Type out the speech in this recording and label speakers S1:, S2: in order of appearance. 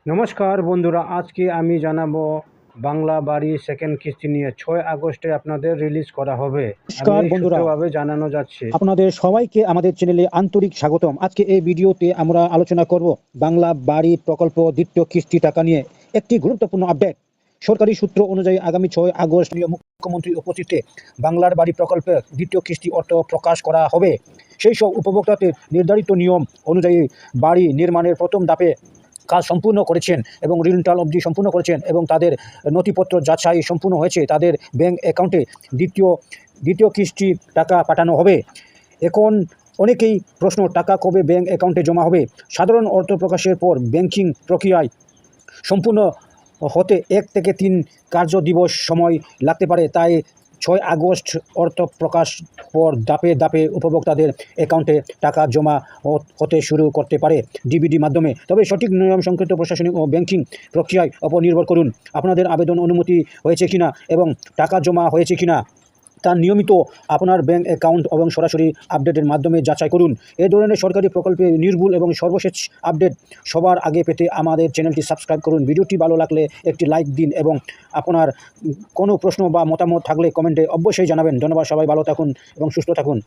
S1: নমস্কার বন্ধুরা, আজকে আমি জানাবো বাংলা বাড়ি সেকেন্ড কিস্তি নিয়ে 6 আগস্টে আপনাদের রিলিজ করা হবে। আমি
S2: নমস্কার
S1: এই
S2: বন্ধুরা,
S1: সূত্রভাবে জানানো যাচ্ছে।
S2: আপনাদের সবাইকে আমাদের চ্যানেলে আন্তরিক স্বাগতম। আজকে এই ভিডিওতে আমরা আলোচনা করব বাংলা বাড়ি প্রকল্প দ্বিতীয় কিস্তি টাকা নিয়ে একটি গুরুত্বপূর্ণ আপডেট। সরকারি সূত্র অনুযায়ী আগামী 6 আগস্ট মুখ্যমন্ত্রীর উপস্থিতিতে বাংলার বাড়ি প্রকল্পের দ্বিতীয় কিস্তি অর্থ প্রকাশ করা হবে। সেই সব উপভোক্তাদের নির্ধারিত নিয়ম অনুযায়ী বাড়ি নির্মাণের প্রথম ধাপে কাজ সম্পূর্ণ করেছেন এবং রিটার্ন অবধি সম্পূর্ণ করেছেন এবং তাদের নথিপত্র যাচাই সম্পূর্ণ হয়েছে, তাদের ব্যাংক অ্যাকাউন্টে দ্বিতীয় কিস্তি টাকা পাঠানো হবে। এখন অনেকেই প্রশ্ন, টাকা কবে ব্যাংক অ্যাকাউন্টে জমা হবে? সাধারণ অর্থ প্রকাশের পর ব্যাংকিং প্রক্রিয়ায় সম্পূর্ণ হতে 1 থেকে 3 কার্য দিবস সময় লাগতে পারে। তাই 6 আগস্ট অর্থ প্রকাশ পর ধাপে ধাপে উপভোক্তাদের অ্যাকাউন্টে টাকা জমা হতে শুরু করতে পারে ডিবিডি মাধ্যমে। তবে সঠিক নিয়ম সংক্রান্ত প্রশাসনিক ও ব্যাংকিং প্রক্রিয়ায় ওপর নির্ভর করুন। আপনাদের আবেদন অনুমতি হয়েছে কিনা এবং টাকা জমা হয়েছে কিনা তা নিয়মিত আপনার ব্যাংক অ্যাকাউন্ট এবং সরাসরি আপডেটের মাধ্যমে যাচাই করুন। এই ধরনের সরকারি প্রকল্পে নির্ভুল এবং সর্বশেষ আপডেট সবার আগে পেতে আমাদের চ্যানেলটি সাবস্ক্রাইব করুন। ভিডিওটি ভালো লাগলে একটি লাইক দিন এবং আপনার কোনো প্রশ্ন বা মতামত থাকলে কমেন্টে অবশ্যই জানাবেন। ধন্যবাদ, সবাই ভালো থাকুন এবং সুস্থ থাকুন।